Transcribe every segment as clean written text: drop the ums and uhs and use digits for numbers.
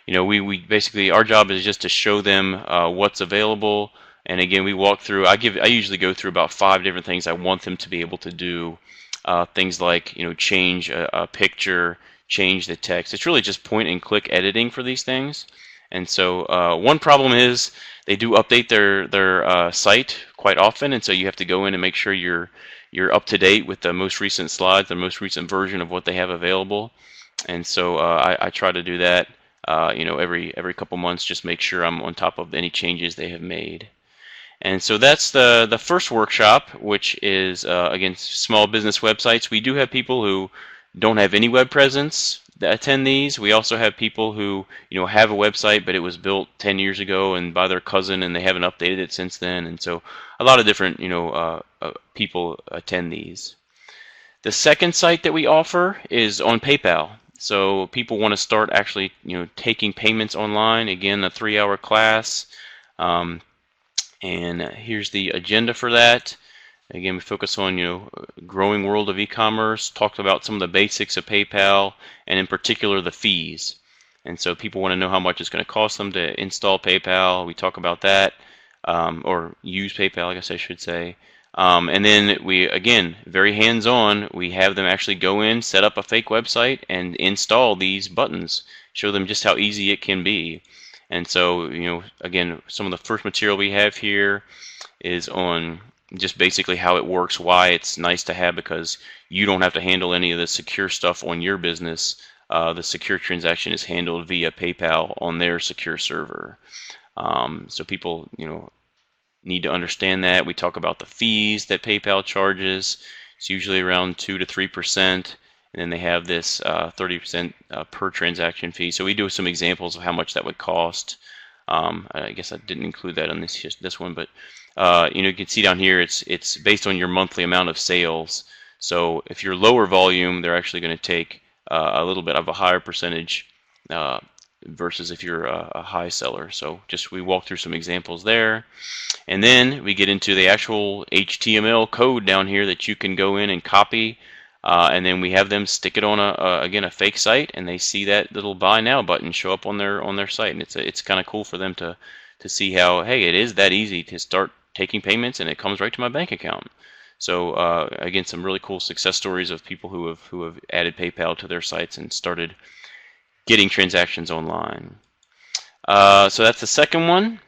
we basically, our job is just to show them what's available. And again, we walk through. I usually go through about 5 different things I want them to be able to do. Things like change a picture, change the text. It's really just point and click editing for these things. And so one problem is they do update their site quite often, and so you have to go in and make sure you're up to date with the most recent slides, the most recent version of what they have available. And so I try to do that, every couple months, just make sure I'm on top of any changes they have made. And so that's the first workshop, which is again, small business websites. We do have people who don't have any web presence that attend these. We also have people who have a website, but it was built 10 years ago and by their cousin, and they haven't updated it since then. And so a lot of different people attend these. The second site that we offer is on PayPal. So people want to start actually taking payments online. Again, a 3-hour class. And here's the agenda for that. Again, we focus on growing world of e-commerce, talked about some of the basics of PayPal, and in particular the fees. And so people want to know how much it's going to cost them to install PayPal. We talk about that, or use PayPal, I guess I should say. And then we, again, very hands-on, we have them actually go in, set up a fake website, and install these buttons, show them just how easy it can be. And so, again, some of the first material we have here is on just basically how it works, why it's nice to have, because you don't have to handle any of the secure stuff on your business. The secure transaction is handled via PayPal on their secure server. So people, need to understand that. We talk about the fees that PayPal charges. It's usually around 2 to 3%. And then they have this 30% per transaction fee. So we do some examples of how much that would cost. I guess I didn't include that on this one, but you can see down here it's based on your monthly amount of sales. So if you're lower volume, they're actually going to take a little bit of a higher percentage versus if you're a high seller. So just we walk through some examples there. And then we get into the actual HTML code down here that you can go in and copy. And then we have them stick it on a fake site, and they see that little buy now button show up on their site, and it's kind of cool for them to see how, hey, it is that easy to start taking payments, and it comes right to my bank account. So again, some really cool success stories of people who have added PayPal to their sites and started getting transactions online. So that's the second one.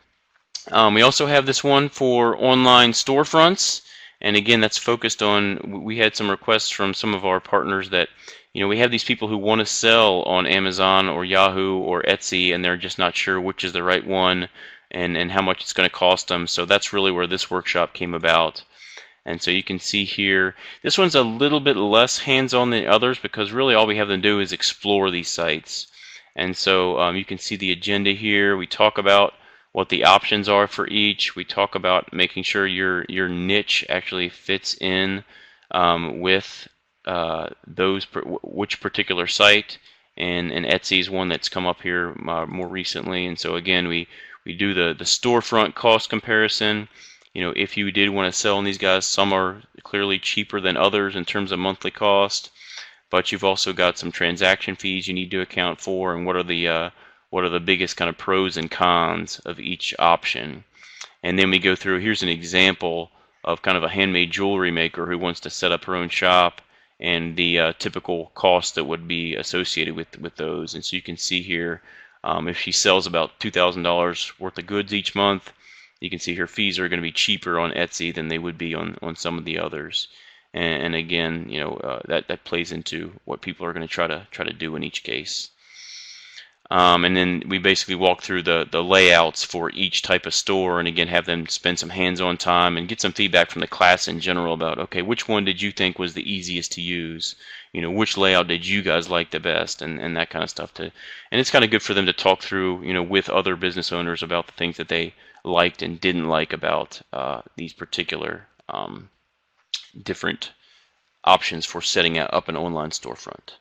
We also have this one for online storefronts. And again, that's focused on, we had some requests from some of our partners that, we have these people who want to sell on Amazon or Yahoo or Etsy, and they're just not sure which is the right one and how much it's going to cost them. So that's really where this workshop came about. And so you can see here, this one's a little bit less hands-on than others because really all we have them do is explore these sites. And so you can see the agenda here. We talk about what the options are for each. We talk about making sure your niche actually fits in with which particular site, and Etsy is one that's come up here more recently. And so again, we do the storefront cost comparison. If you did want to sell on these guys, some are clearly cheaper than others in terms of monthly cost, but you've also got some transaction fees you need to account for, and what are the biggest kind of pros and cons of each option. And then we go through, here's an example of kind of a handmade jewelry maker who wants to set up her own shop, and the typical cost that would be associated with those. And so you can see here, if she sells about $2,000 worth of goods each month, you can see her fees are going to be cheaper on Etsy than they would be on some of the others. And again, that plays into what people are going to try to do in each case. And then we basically walk through the layouts for each type of store, and again have them spend some hands-on time and get some feedback from the class in general about, okay, which one did you think was the easiest to use? Which layout did you guys like the best, and that kind of stuff. And it's kind of good for them to talk through, with other business owners about the things that they liked and didn't like about these particular different options for setting up an online storefront.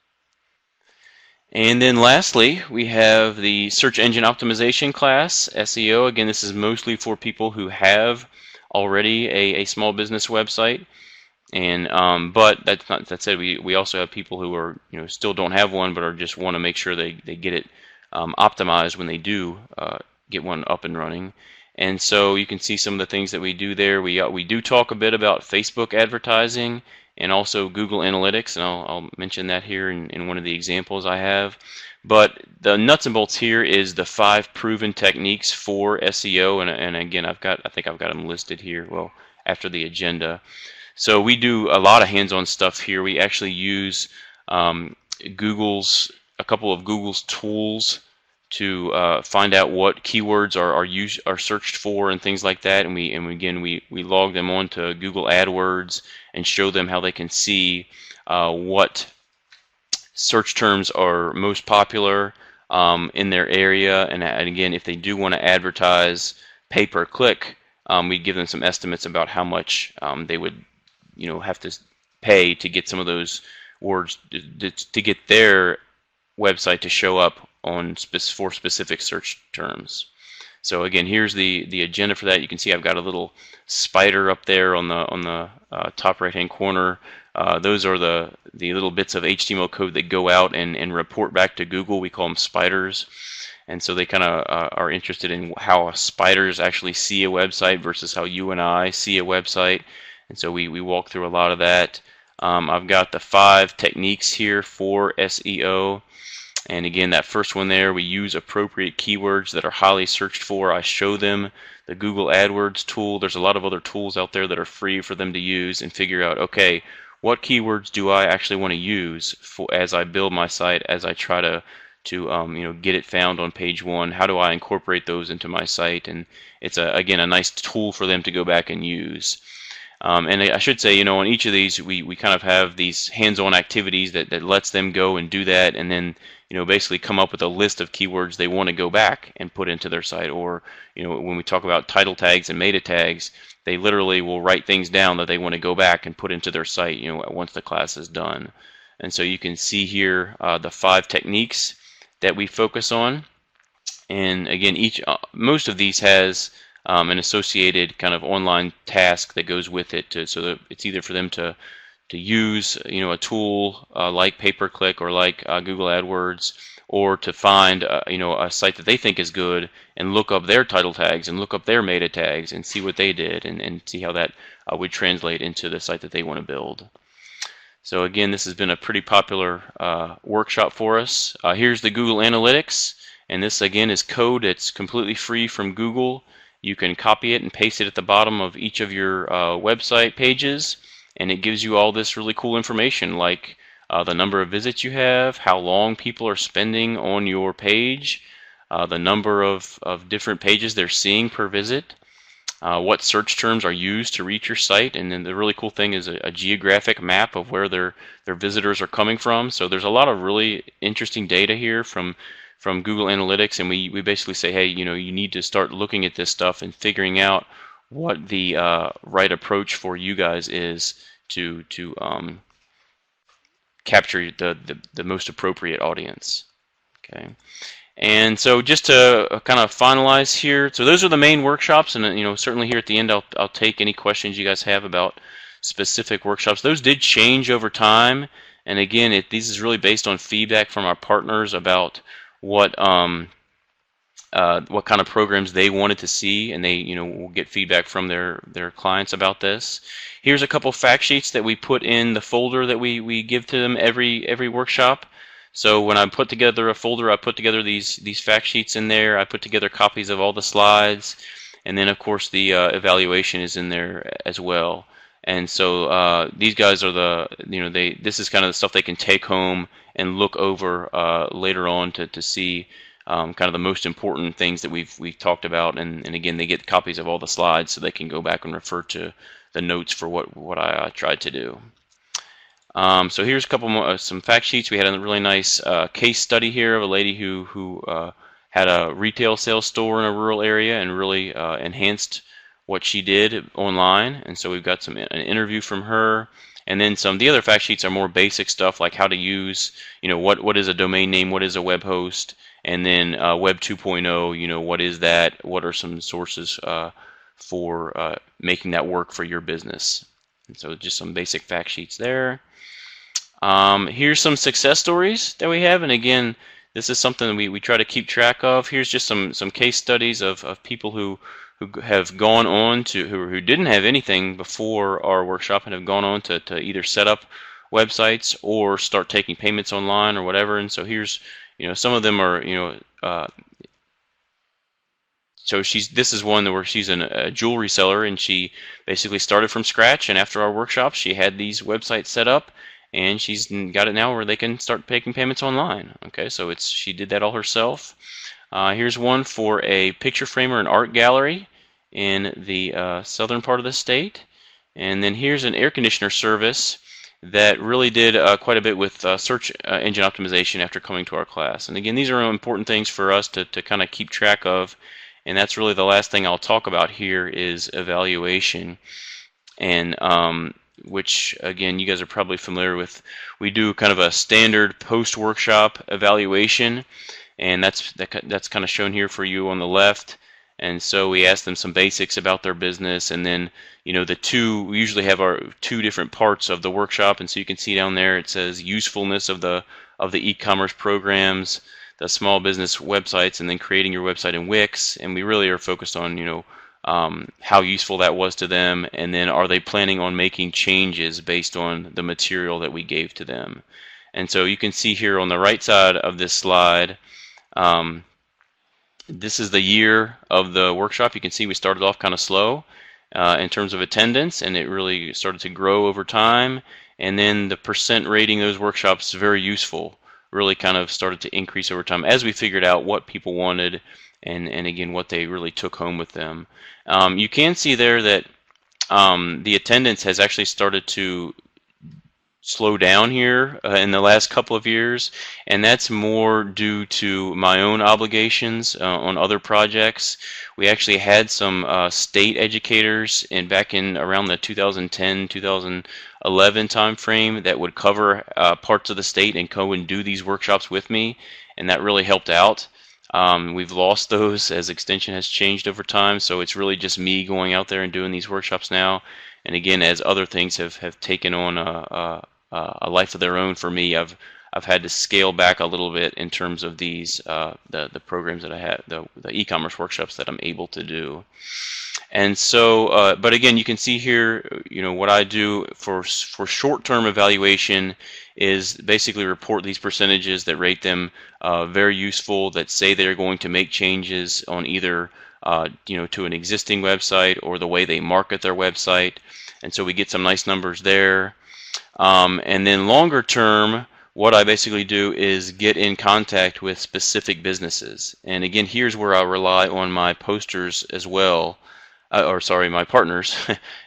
And then lastly, we have the search engine optimization class, SEO. Again, this is mostly for people who have already a small business website. And but that said, we also have people who are still don't have one, but are just want to make sure they get it optimized when they do get one up and running. And so you can see some of the things that we do there. We do talk a bit about Facebook advertising and also Google Analytics, and I'll mention that here in one of the examples I have. But the nuts and bolts here is the 5 proven techniques for SEO, and again, I think I've got them listed here. Well, after the agenda. So we do a lot of hands-on stuff here. We actually use a couple of Google's tools to find out what keywords are searched for and things like that. And we log them onto Google AdWords and show them how they can see what search terms are most popular in their area. And again, if they do want to advertise pay per click, we give them some estimates about how much they would have to pay to get some of those words to get their website to show up for specific search terms. So again, here's the agenda for that. You can see I've got a little spider up there on the top right hand corner. Those are the little bits of HTML code that go out and report back to Google. We call them spiders. And so they kind of are interested in how spiders actually see a website versus how you and I see a website. And so we walk through a lot of that. I've got the 5 techniques here for SEO. And again, that first one there, we use appropriate keywords that are highly searched for. I show them the Google AdWords tool. There's a lot of other tools out there that are free for them to use and figure out, okay, what keywords do I actually want to use as I build my site, as I try to get it found on page 1? How do I incorporate those into my site? And it's again a nice tool for them to go back and use. And I should say, on each of these, we kind of have these hands-on activities that lets them go and do that, and then basically come up with a list of keywords they want to go back and put into their site. Or when we talk about title tags and meta tags, they literally will write things down that they want to go back and put into their site once the class is done. And so you can see here the 5 techniques that we focus on. And again, most of these has an associated kind of online task that goes with it, so that it's either for them to use a tool like pay-per-click or like Google AdWords, or to find a site that they think is good and look up their title tags and look up their meta tags and see what they did and see how that would translate into the site that they want to build. So again, this has been a pretty popular workshop for us. Here's the Google Analytics, and this again is code that's completely free from Google. You can copy it and paste it at the bottom of each of your website pages, and it gives you all this really cool information, like the number of visits you have, how long people are spending on your page, the number of different pages they're seeing per visit, what search terms are used to reach your site, and then the really cool thing is a geographic map of where their visitors are coming from. So there's a lot of really interesting data here from Google Analytics, and we basically say, hey, you need to start looking at this stuff and figuring out what the right approach for you guys is to capture the most appropriate audience. Okay, and so just to kind of finalize here, so those are the main workshops, and certainly here at the end I'll take any questions you guys have about specific workshops. Those did change over time, and again, this is really based on feedback from our partners about what kind of programs they wanted to see, and they will get feedback from their clients about this. Here's a couple fact sheets that we put in the folder that we give to them every workshop. So when I put together a folder, I put together these fact sheets in there. I put together copies of all the slides, and then of course the evaluation is in there as well. And so these guys are this is kind of the stuff they can take home and look over later on to see kind of the most important things that we've talked about. And again, they get copies of all the slides so they can go back and refer to the notes for what I tried to do. So here's a couple more, some fact sheets. We had a really nice case study here of a lady who had a retail sales store in a rural area and really enhanced what she did online. And so we've got an interview from her. And then some of the other fact sheets are more basic stuff, like how to use, what is a domain name, what is a web host, and then Web 2.0, what is that, what are some sources for making that work for your business. And so just some basic fact sheets there. Here's some success stories that we have, and again, this is something we try to keep track of. Here's just some case studies of people who have gone on to who didn't have anything before our workshop and have gone on to either set up websites or start taking payments online or whatever. And so here's, some of them are, so this is one where she's a jewelry seller, and she basically started from scratch, and after our workshop she had these websites set up, and she's got it now where they can start taking payments online. Okay, so she did that all herself. Here's one for a picture framer and art gallery in the southern part of the state. And then here's an air conditioner service that really did quite a bit with search engine optimization after coming to our class. And again, these are important things for us to kind of keep track of. And that's really the last thing I'll talk about here is evaluation. And which, again, you guys are probably familiar with. We do kind of a standard post-workshop evaluation, and that's kind of shown here for you on the left. And so we ask them some basics about their business, and then we usually have our two different parts of the workshop. And so you can see down there it says usefulness of the e-commerce programs, the small business websites, and then creating your website in Wix. And we really are focused on how useful that was to them, and then are they planning on making changes based on the material that we gave to them. And so you can see here on the right side of this slide, this is the year of the workshop. You can see we started off kind of slow in terms of attendance, and it really started to grow over time. And then the percent rating of those workshops is very useful, really kind of started to increase over time as we figured out what people wanted and again what they really took home with them. You can see there that the attendance has actually started to slow down here in the last couple of years, and that's more due to my own obligations on other projects. We actually had some state educators back in around the 2010-2011 time frame that would cover parts of the state and go and do these workshops with me, and that really helped out. We've lost those as Extension has changed over time, so it's really just me going out there and doing these workshops now. And again, as other things have taken on a life of their own for me, I've had to scale back a little bit in terms of these the programs that I have, the e-commerce workshops that I'm able to do. And so, but again, you can see here, what I do for short-term evaluation is basically report these percentages that rate them very useful, that say they're going to make changes on either to an existing website or the way they market their website. And so we get some nice numbers there. And then longer term, what I basically do is get in contact with specific businesses. And again, here's where I rely on my posters as well, my partners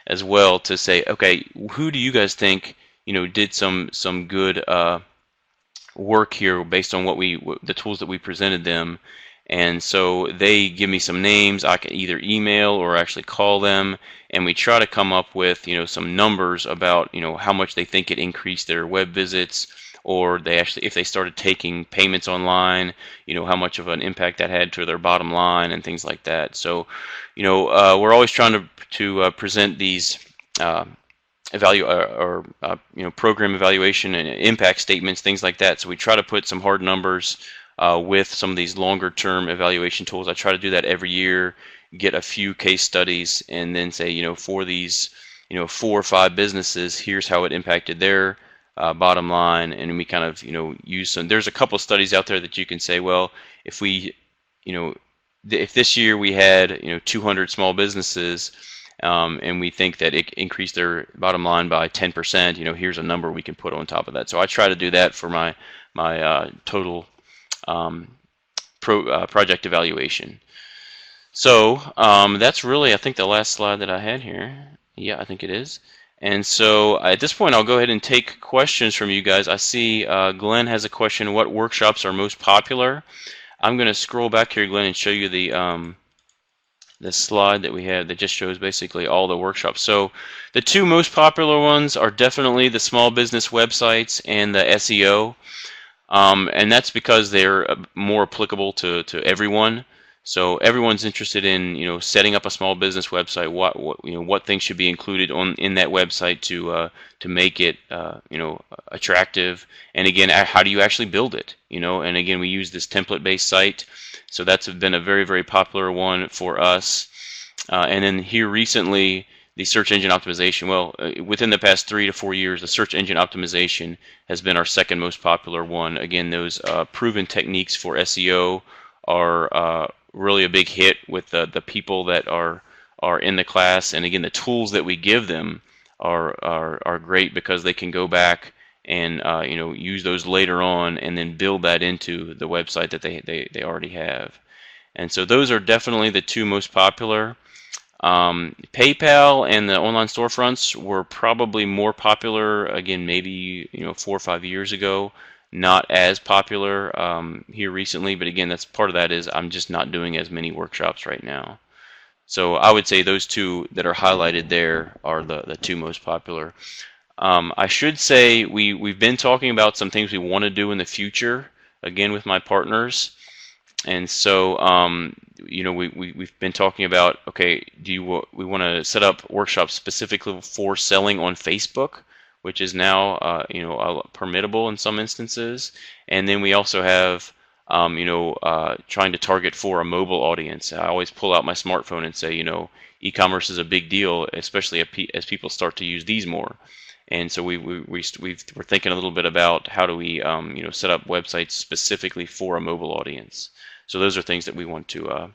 as well, to say, okay, who do you guys think did some good work here based on the tools that we presented them. And so they give me some names. I can either email or actually call them, and we try to come up with some numbers about how much they think it increased their web visits, or if they started taking payments online, how much of an impact that had to their bottom line and things like that. So we're always trying to present these program evaluation and impact statements, things like that. So we try to put some hard numbers with some of these longer term evaluation tools. I try to do that every year, get a few case studies, and then say, for these 4 or 5 businesses, here's how it impacted their bottom line. And we kind of use some. There's a couple of studies out there that you can say, well, if this year we had 200 small businesses, and we think that it increased their bottom line by 10%, here's a number we can put on top of that. So I try to do that for my total project evaluation. So that's really, I think, the last slide that I had here. Yeah, I think it is. And so at this point, I'll go ahead and take questions from you guys. I see Glenn has a question: what workshops are most popular? I'm going to scroll back here, Glenn, and show you the slide that we had that just shows basically all the workshops. So the 2 most popular ones are definitely the small business websites and the SEO. And that's because they're more applicable to everyone. So everyone's interested in setting up a small business website. What things should be included in that website to make it attractive. And again, how do you actually build it? And again, we use this template-based site, so that's been a very, very popular one for us. And then here recently, the search engine optimization. Well, within the past 3 to 4 years, the search engine optimization has been our second most popular one. Again, those proven techniques for SEO are really a big hit with the people that are in the class. And again, the tools that we give them are great, because they can go back and use those later on and then build that into the website that they already have. And so those are definitely the two most popular. PayPal and the online storefronts were probably more popular, again, maybe 4 or 5 years ago. Not as popular here recently, but again, that's part of that is I'm just not doing as many workshops right now. So I would say those two that are highlighted there are the two most popular. I should say we've been talking about some things we want to do in the future, again, with my partners. And so, we've been talking about, okay, we want to set up workshops specifically for selling on Facebook, which is now, permittable in some instances. And then we also have, trying to target for a mobile audience. I always pull out my smartphone and say, e-commerce is a big deal, especially as people start to use these more. And so we're thinking a little bit about how do we set up websites specifically for a mobile audience. So those are things that we want to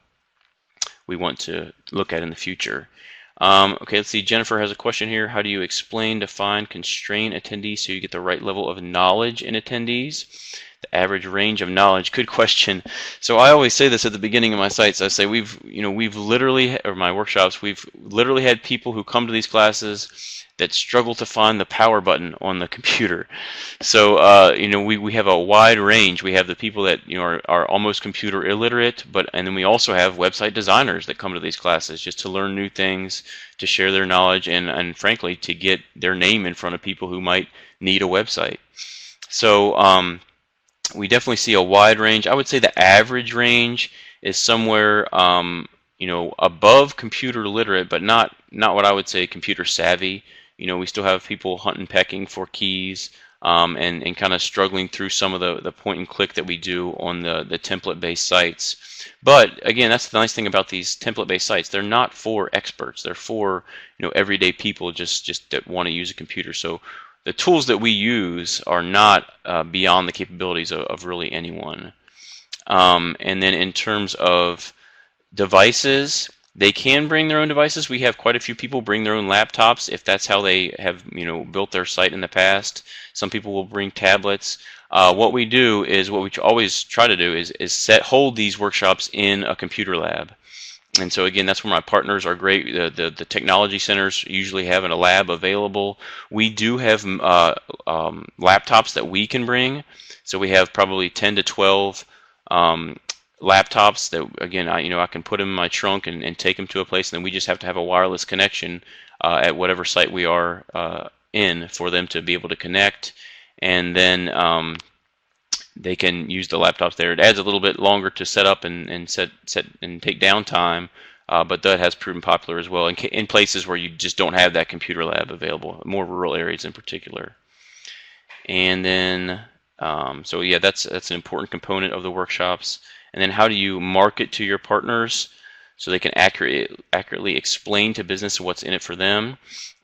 look at in the future. Okay, let's see. Jennifer has a question here. How do you explain, define, constrain attendees so you get the right level of knowledge in attendees? The average range of knowledge. Good question. So I always say this at the beginning of my sites. I say we've literally, or my workshops, we've literally had people who come to these classes that struggle to find the power button on the computer. So we have a wide range. We have the people that are almost computer illiterate, and then we also have website designers that come to these classes just to learn new things, to share their knowledge, and frankly to get their name in front of people who might need a website. So we definitely see a wide range. I would say the average range is somewhere above computer literate, but not what I would say computer savvy. We still have people hunting, pecking for keys, and kind of struggling through some of the point and click that we do on the template-based sites. But again, that's the nice thing about these template-based sites. They're not for experts. They're for everyday people just that want to use a computer. So the tools that we use are not beyond the capabilities of really anyone. And then in terms of devices, they can bring their own devices. We have quite a few people bring their own laptops if that's how they have built their site in the past. Some people will bring tablets. What we do is, what we always try to do is hold these workshops in a computer lab. And so again, that's where my partners are great. The technology centers usually have a lab available. We do have laptops that we can bring. So we have probably 10 to 12 laptops that, again, I can put them in my trunk and take them to a place, and then we just have to have a wireless connection at whatever site we are in for them to be able to connect. And then they can use the laptops there. It adds a little bit longer to set up and set and take downtime, but that has proven popular as well in places where you just don't have that computer lab available, more rural areas in particular. And then, so yeah, that's an important component of the workshops. And then how do you market to your partners so they can accurately explain to business what's in it for them?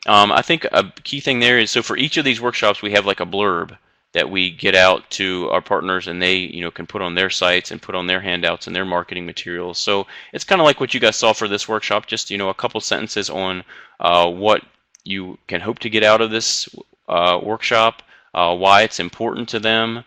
I think a key thing there is, so for each of these workshops, we have like a blurb that we get out to our partners, and they can put on their sites and put on their handouts and their marketing materials. So it's kind of like what you guys saw for this workshop, just a couple sentences on what you can hope to get out of this workshop, why it's important to them.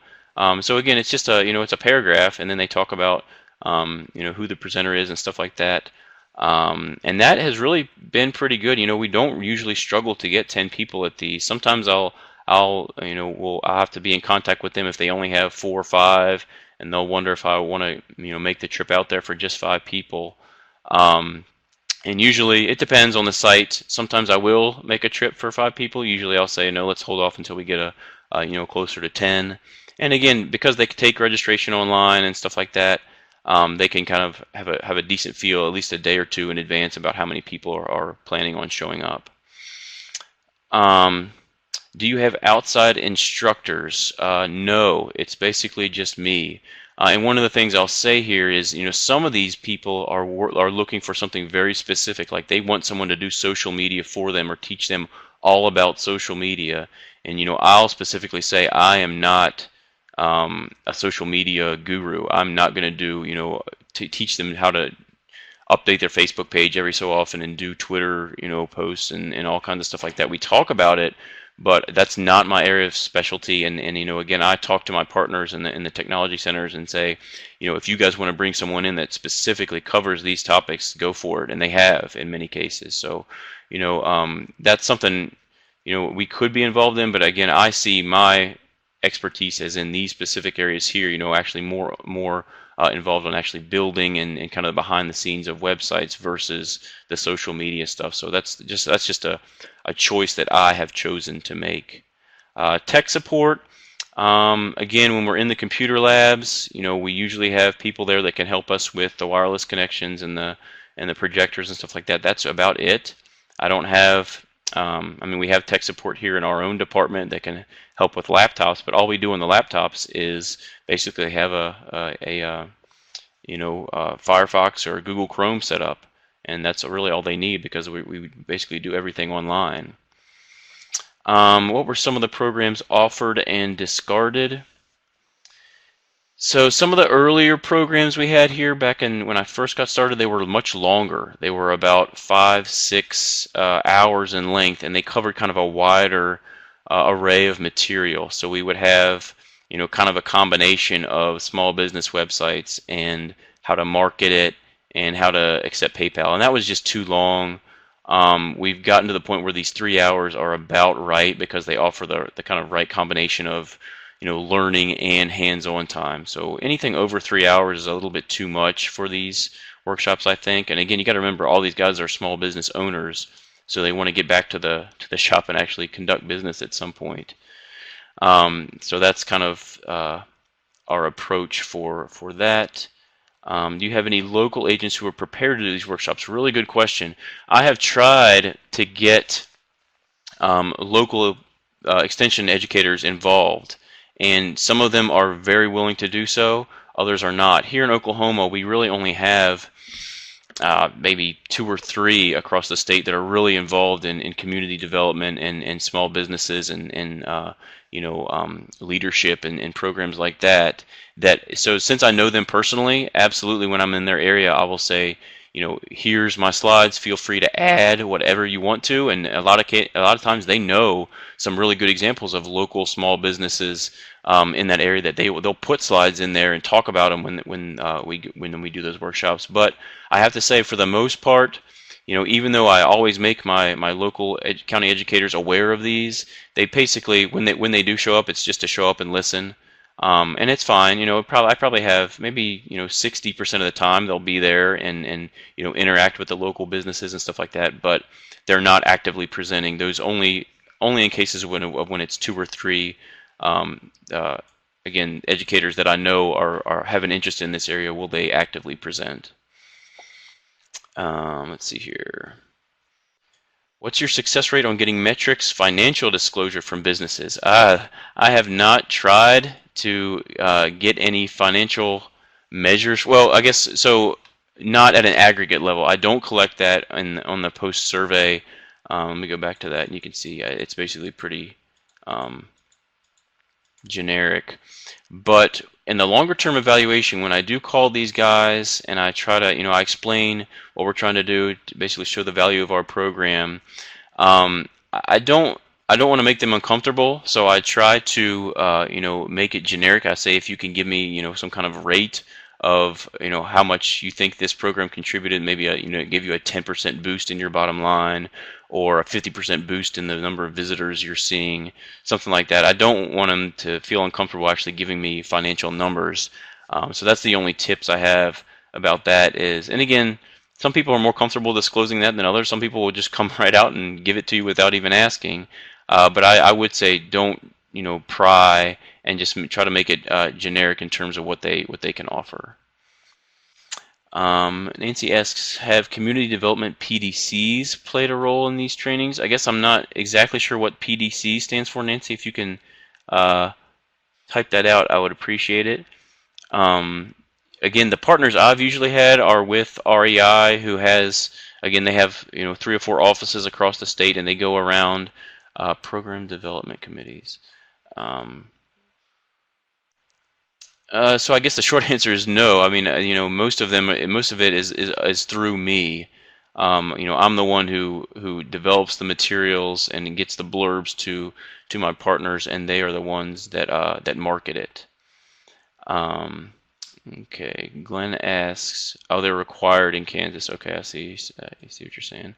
So again, it's just it's a paragraph, and then they talk about who the presenter is and stuff like that. And that has really been pretty good. We don't usually struggle to get 10 people at these. Sometimes I'll have to be in contact with them if they only have 4 or 5, and they'll wonder if I want to make the trip out there for just 5 people. And usually it depends on the site. Sometimes I will make a trip for 5 people. Usually I'll say, no, let's hold off until we get closer to 10. And again, because they take registration online and stuff like that, they can kind of have a decent feel at least a day or two in advance about how many people are planning on showing up. Do you have outside instructors? No, it's basically just me. And one of the things I'll say here is, some of these people are looking for something very specific, like they want someone to do social media for them or teach them all about social media. And I'll specifically say I am not a social media guru. I'm not going to do, to teach them how to update their Facebook page every so often and do Twitter, posts and all kinds of stuff like that. We talk about it, but that's not my area of specialty. And again, I talk to my partners in the technology centers and say, if you guys want to bring someone in that specifically covers these topics, go for it. And they have in many cases. So, that's something, we could be involved in. But again, I see my expertise as in these specific areas here, actually more involved on actually building and kind of behind the scenes of websites versus the social media stuff. So that's just a choice that I have chosen to make. Tech support, again, when we're in the computer labs, we usually have people there that can help us with the wireless connections and the projectors and stuff like that. That's about it. I don't have, we have tech support here in our own department that can help with laptops, but all we do on the laptops is basically have a Firefox or Google Chrome set up, and that's really all they need because we basically do everything online. What were some of the programs offered and discarded? So some of the earlier programs we had here back when I first got started, they were much longer. They were about 5-6 hours in length, and they covered kind of a wider array of material. So we would have, kind of a combination of small business websites and how to market it and how to accept PayPal. And that was just too long. We've gotten to the point where these 3 hours are about right because they offer the kind of right combination of learning and hands-on time. So anything over 3 hours is a little bit too much for these workshops, I think. And again, you got to remember, all these guys are small business owners, so they want to get back to the shop and actually conduct business at some point. So that's kind of our approach for that. Do you have any local agents who are prepared to do these workshops? Really good question. I have tried to get local extension educators involved, and some of them are very willing to do so, others are not. Here in Oklahoma, we really only have maybe 2 or 3 across the state that are really involved in community development and small businesses and leadership and programs like that. So since I know them personally, absolutely, when I'm in their area, I will say, here's my slides. Feel free to add whatever you want to. And a lot of times they know some really good examples of local small businesses in that area that they'll put slides in there and talk about them when we do those workshops. But I have to say, for the most part, even though I always make my local county educators aware of these, they basically, when they do show up, it's just to show up and listen. And it's fine. I probably have maybe 60% of the time they'll be there and interact with the local businesses and stuff like that. But they're not actively presenting. Those only in cases when it's 2 or 3 again, educators that I know have an interest in this area, will they actively present. Let's see here. What's your success rate on getting metrics, financial disclosure from businesses? I have not tried to get any financial measures. Well, I guess so. Not at an aggregate level. I don't collect that on the post survey. Let me go back to that, and you can see it's basically pretty generic. But in the longer term evaluation, when I do call these guys and I try to, I explain what we're trying to do to basically show the value of our program, I don't want to make them uncomfortable, so I try to, make it generic. I say, if you can give me, some kind of rate of, how much you think this program contributed, maybe give you a 10% boost in your bottom line, or a 50% boost in the number of visitors you're seeing, something like that. I don't want them to feel uncomfortable actually giving me financial numbers. So that's the only tips I have about that is, and again, some people are more comfortable disclosing that than others. Some people will just come right out and give it to you without even asking. But I would say don't, pry and just try to make it generic in terms of what they can offer. Nancy asks, have community development PDCs played a role in these trainings? I guess I'm not exactly sure what PDC stands for, Nancy. If you can uh, type that out, I would appreciate it. Um, Again, the partners I've usually had are with REI, who has, again, they have 3 or 4 offices across the state, and they go around program development committees. Um, so I guess the short answer is no. I mean, most of it is through me. I'm the one who develops the materials and gets the blurbs to my partners, and they are the ones that market it. Okay, Glenn asks, "Oh, they're required in Kansas." Okay, I see what you're saying.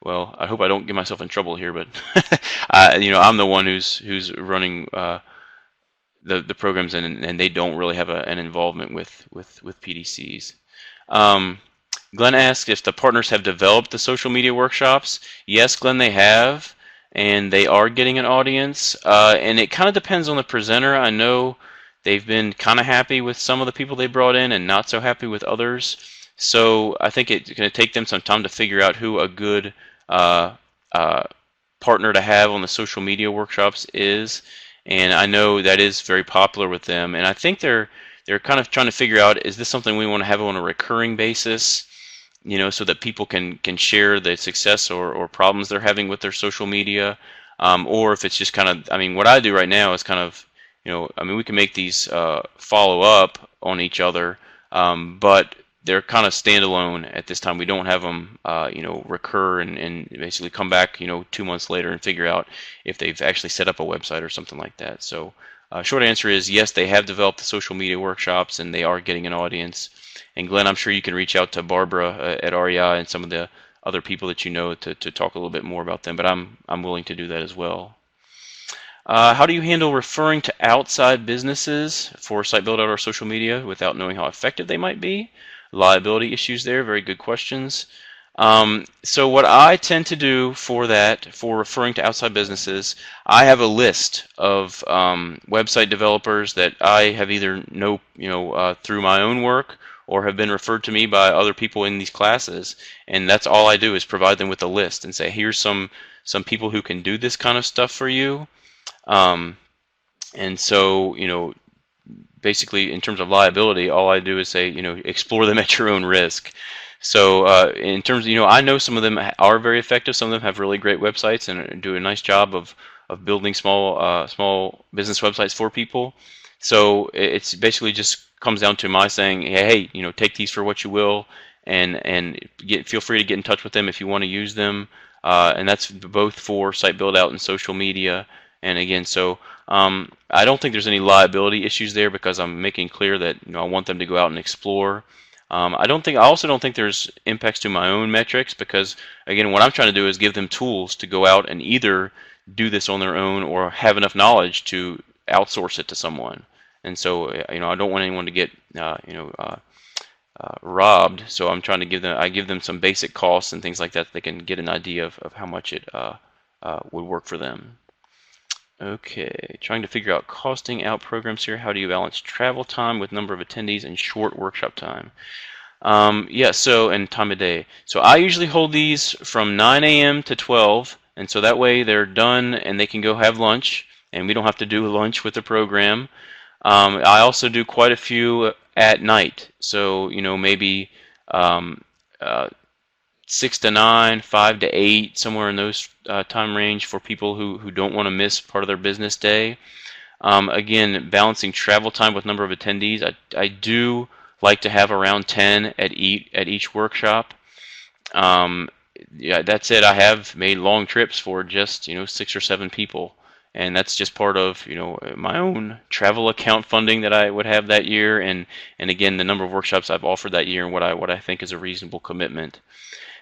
Well, I hope I don't get myself in trouble here, but I'm the one who's running the programs, and they don't really have an involvement with PDCs. Um, Glenn asked if the partners have developed the social media workshops. Yes, Glenn, they have, and they are getting an audience. And it kind of depends on the presenter. I know they've been kind of happy with some of the people they brought in and not so happy with others. So I think it's going to take them some time to figure out who a good uh, uh, partner to have on the social media workshops is. And I know that is very popular with them. And I think they're kind of trying to figure out, is this something we want to have on a recurring basis? So that people can share the success or problems they're having with their social media, or if it's just kind of, I mean, what I do right now is kind of, I mean, we can make these follow up on each other, but they're kind of standalone at this time. We don't have them, recur and basically come back, 2 months later and figure out if they've actually set up a website or something like that. So, short answer is yes, they have developed the social media workshops and they are getting an audience. And Glenn, I'm sure you can reach out to Barbara at REI and some of the other people that you know to talk a little bit more about them. But I'm willing to do that as well. How do you handle referring to outside businesses for site build out or social media without knowing how effective they might be? Liability issues there, very good questions. So what I tend to do for that, for referring to outside businesses, I have a list of website developers that I have either through my own work or have been referred to me by other people in these classes, and that's all I do is provide them with a list and say, here's some people who can do this kind of stuff for you. And so, basically in terms of liability, all I do is say, explore them at your own risk. So in terms of, I know some of them are very effective. Some of them have really great websites and do a nice job of building small business websites for people. So it's basically just comes down to my saying, hey, take these for what you will, and feel free to get in touch with them if you want to use them. And that's both for site build out and social media. And again, so I don't think there's any liability issues there because I'm making clear that I want them to go out and explore. I also don't think there's impacts to my own metrics because again, what I'm trying to do is give them tools to go out and either do this on their own or have enough knowledge to outsource it to someone. And so I don't want anyone to get robbed. So I'm trying to give them some basic costs and things like that so they can get an idea of how much it would work for them. Okay, trying to figure out costing out programs here. How do you balance travel time with number of attendees and short workshop time? And time of day. So I usually hold these from 9 a.m. to 12, and so that way they're done and they can go have lunch, and we don't have to do lunch with the program. I also do quite a few at night, so maybe 6 to 9, 5 to 8, somewhere in those time range for people who don't want to miss part of their business day. Again, balancing travel time with number of attendees. I do like to have around 10 at each workshop. That said, I have made long trips for just 6 or 7 people, and that's just part of my own travel account funding that I would have that year, and again the number of workshops I've offered that year and what I think is a reasonable commitment.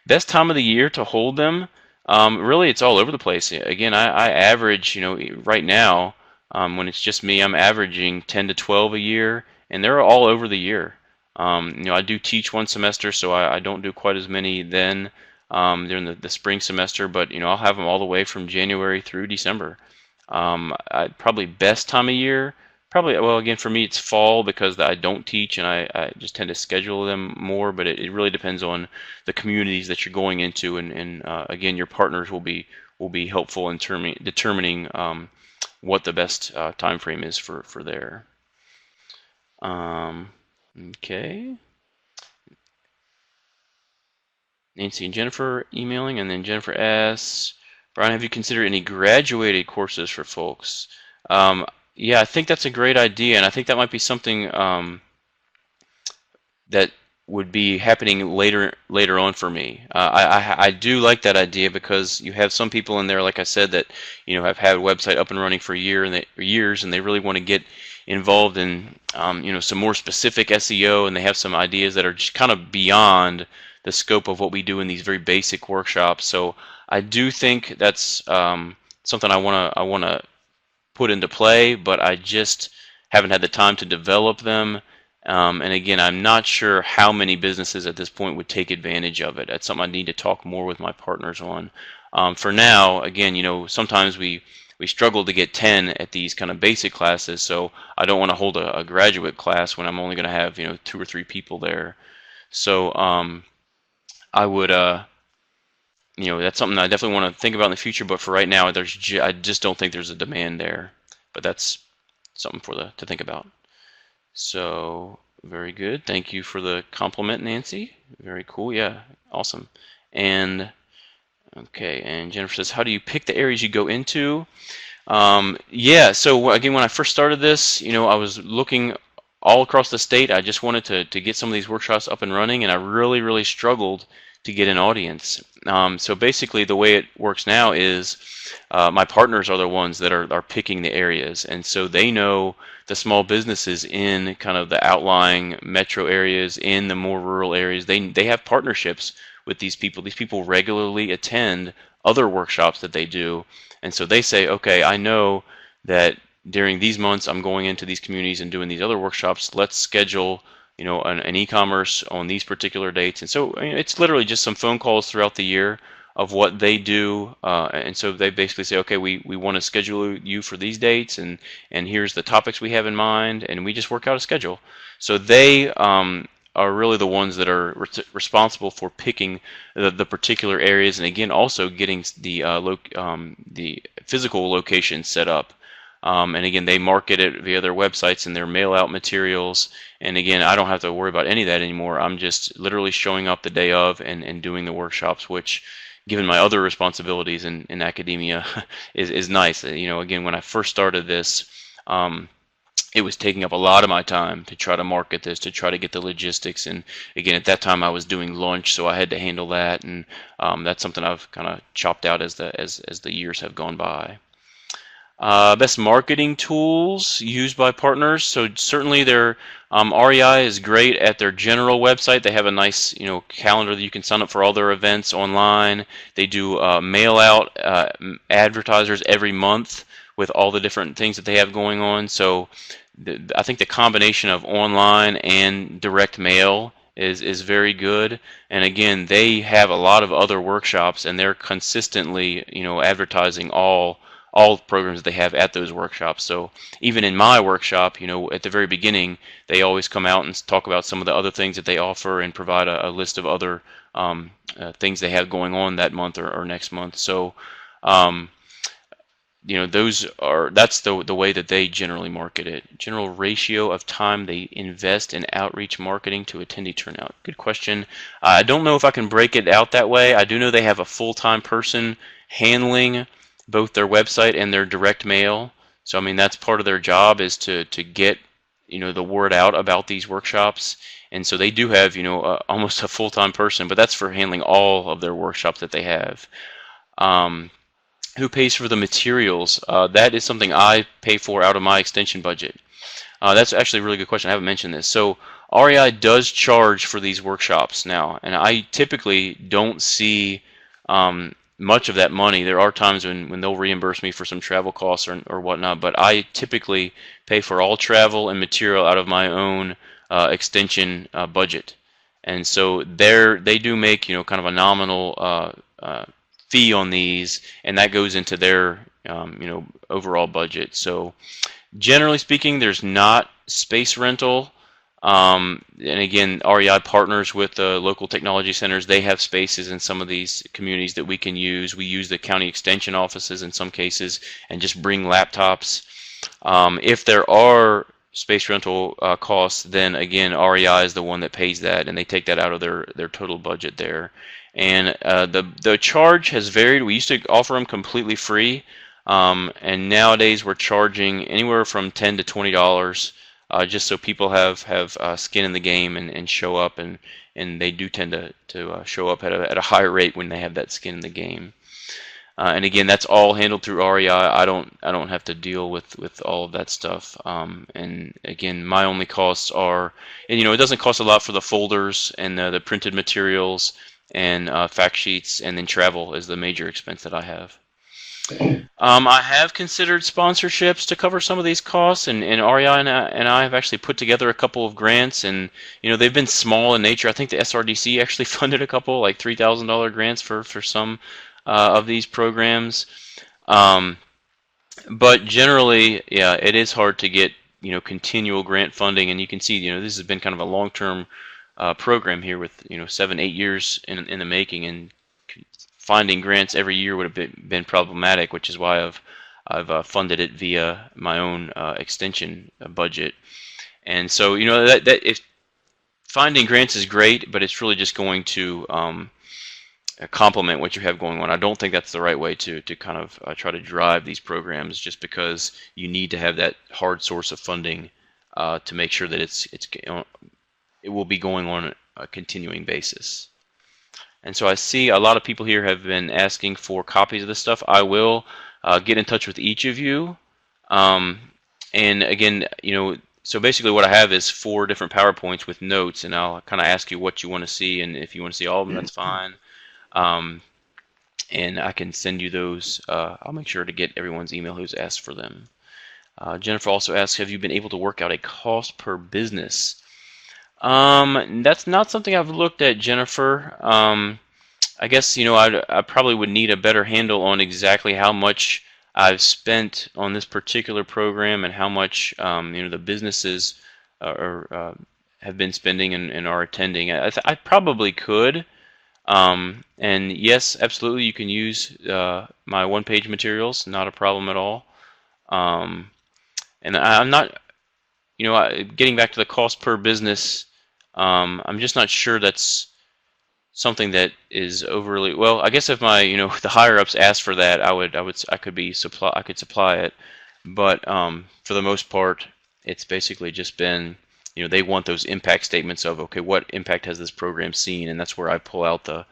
Best time of the year to hold them, really it's all over the place. Again, I average, right now, when it's just me, I'm averaging 10 to 12 a year, and they're all over the year. I do teach one semester, so I don't do quite as many then during the spring semester, but I'll have them all the way from January through December. Probably best time of year, Probably, well, again, for me, it's fall because I don't teach and I just tend to schedule them more, but it really depends on the communities that you're going into, and again, your partners will be helpful in determining what the best time frame is for there. Um, okay. Nancy and Jennifer emailing, and then Jennifer asks, Brian, have you considered any graduated courses for folks? Yeah, I think that's a great idea, and I think that might be something that would be happening later on for me. I do like that idea because you have some people in there, like I said, that have had a website up and running for years, and they really want to get involved in some more specific SEO, and they have some ideas that are just kind of beyond the scope of what we do in these very basic workshops. So I do think that's something I want to put into play, but I just haven't had the time to develop them. And again, I'm not sure how many businesses at this point would take advantage of it. That's something I need to talk more with my partners on. For now, again, sometimes we struggle to get 10 at these kind of basic classes, so I don't want to hold a graduate class when I'm only going to have 2 or 3 people there. So I would that's something I definitely want to think about in the future. But for right now, I just don't think there's a demand there. But that's something to think about. So very good. Thank you for the compliment, Nancy. Very cool. Yeah, awesome. And okay, and Jennifer says, how do you pick the areas you go into? Yeah, so again, when I first started this, I was looking all across the state. I just wanted to get some of these workshops up and running, and I really, really struggled to get an audience. So basically, the way it works now is my partners are the ones that are picking the areas, and so they know the small businesses in kind of the outlying metro areas, in the more rural areas. They have partnerships with these people. These people regularly attend other workshops that they do, and so they say, okay, I know that during these months I'm going into these communities and doing these other workshops. Let's schedule an e-commerce on these particular dates. And so it's literally just some phone calls throughout the year of what they do, and so they basically say, okay, we want to schedule you for these dates, and here's the topics we have in mind, and we just work out a schedule. So they are really the ones that are responsible for picking the particular areas, and again, also getting the physical location set up. And again, they market it via their websites and their mail-out materials. And again, I don't have to worry about any of that anymore. I'm just literally showing up the day of and doing the workshops, which, given my other responsibilities in academia, is nice. Again, when I first started this, it was taking up a lot of my time to try to market this, to try to get the logistics. And again, at that time, I was doing lunch, so I had to handle that. And that's something I've kind of chopped out as the years have gone by. Best marketing tools used by partners. So certainly their REI is great at their general website. They have a nice calendar that you can sign up for all their events online. They do mail out advertisers every month with all the different things that they have going on. So I think the combination of online and direct mail is very good. And again, they have a lot of other workshops, and they're consistently advertising all programs that they have at those workshops. So even in my workshop, at the very beginning, they always come out and talk about some of the other things that they offer and provide a list of other things they have going on that month or next month. So that's the way that they generally market it. General ratio of time they invest in outreach marketing to attendee turnout. Good question. I don't know if I can break it out that way. I do know they have a full-time person handling both their website and their direct mail. So I mean, that's part of their job, is to get the word out about these workshops. And so they do have almost a full-time person, but that's for handling all of their workshops that they have. Who pays for the materials? That is something I pay for out of my extension budget. That's actually a really good question. I haven't mentioned this. So REI does charge for these workshops now, and I typically don't see much of that money. There are times when they'll reimburse me for some travel costs or whatnot, but I typically pay for all travel and material out of my own extension budget. And so they do make kind of a nominal fee on these, and that goes into their overall budget. So Generally speaking, there's not space rental. And again, REI partners with the local technology centers. They have spaces in some of these communities that we can use. We use the county extension offices in some cases and just bring laptops. If there are space rental costs, then again, REI is the one that pays that, and they take that out of their total budget there. And the charge has varied. We used to offer them completely free, and nowadays we're charging anywhere from $10 to $20, just so people have skin in the game and show up, and they do tend to show up at a higher rate when they have that skin in the game. And again, that's all handled through REI. I don't have to deal with all of that stuff. And again, my only costs are, and it doesn't cost a lot for the folders and the printed materials and fact sheets, and then travel is the major expense that I have. I have considered sponsorships to cover some of these costs, and REI and I have actually put together a couple of grants, and they've been small in nature. I think the SRDC actually funded a couple, like $3,000 grants for some of these programs. Um, but generally, yeah, it is hard to get continual grant funding, and you can see this has been kind of a long-term program here with 7-8 years in the making, and finding grants every year would have been problematic, which is why I've funded it via my own extension budget. And so that if finding grants is great, but it's really just going to complement what you have going on. I don't think that's the right way to kind of try to drive these programs, just because you need to have that hard source of funding to make sure that it will be going on a continuing basis. And so I see a lot of people here have been asking for copies of this stuff. I will get in touch with each of you. Um, and again, so basically what I have is 4 different PowerPoints with notes, and I'll kind of ask you what you want to see, and if you want to see all of them, that's fine. Um, and I can send you those. I'll make sure to get everyone's email who's asked for them. Jennifer also asks, have you been able to work out a cost per business? That's not something I've looked at, Jennifer. I guess I probably would need a better handle on exactly how much I've spent on this particular program and how much the businesses have been spending and are attending. I probably could. And yes, absolutely, you can use my one-page materials, not a problem at all. Um, and I'm not, getting back to the cost per business, I'm just not sure that's something that is overly well. I guess if my, the higher ups asked for that, I could supply it. But for the most part, it's basically just been, they want those impact statements of, okay, what impact has this program seen, and that's where I pull out the,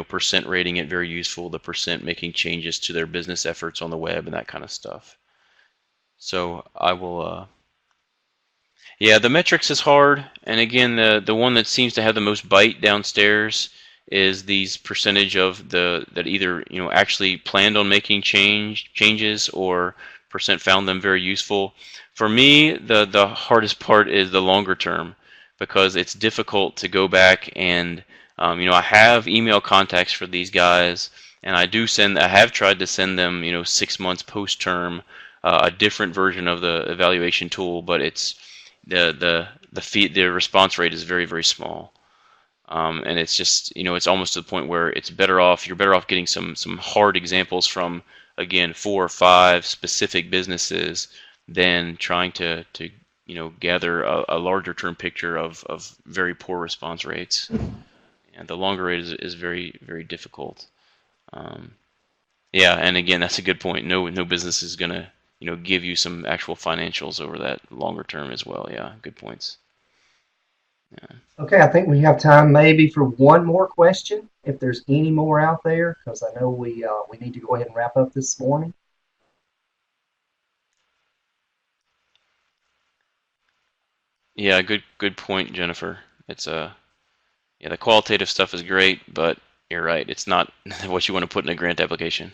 percent rating it very useful, the percent making changes to their business efforts on the web, and that kind of stuff. So I will. Yeah, the metrics is hard, and again, the one that seems to have the most bite downstairs is these percentage of that either actually planned on making changes or percent found them very useful. For me, the hardest part is the longer term, because it's difficult to go back and I have email contacts for these guys, and I have tried to send them 6 months post term a different version of the evaluation tool, but it's the response rate is very, very small. And it's just it's almost to the point where you're better off getting some hard examples from, again, 4 or 5 specific businesses than trying to gather a larger term picture of very poor response rates. And the longer rate is very, very difficult. Yeah, and again, that's a good point. No business is gonna give you some actual financials over that longer term as well. Yeah, good points. Yeah. Okay, I think we have time maybe for one more question, if there's any more out there, because I know we need to go ahead and wrap up this morning. Yeah, good point, Jennifer. It's yeah, the qualitative stuff is great, but you're right. It's not what you want to put in a grant application.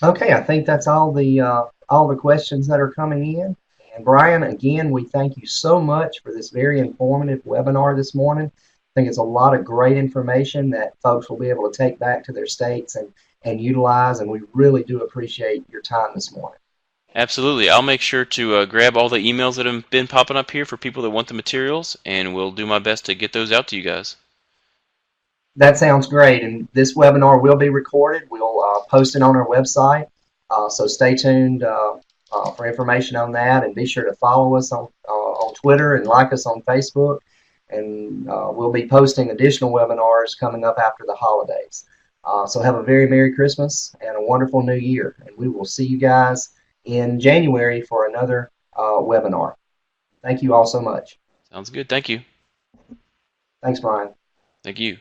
Okay, I think that's all the questions that are coming in. And Brian, again, we thank you so much for this very informative webinar this morning. I think it's a lot of great information that folks will be able to take back to their states and utilize, and we really do appreciate your time this morning. Absolutely. I'll make sure to grab all the emails that have been popping up here for people that want the materials, and we'll do my best to get those out to you guys. That sounds great. And this webinar will be recorded. We'll post it on our website. So stay tuned for information on that. And be sure to follow us on Twitter and like us on Facebook. And we'll be posting additional webinars coming up after the holidays. So have a very Merry Christmas and a wonderful New Year. And we will see you guys in January for another webinar. Thank you all so much. Sounds good. Thank you. Thanks, Brian. Thank you.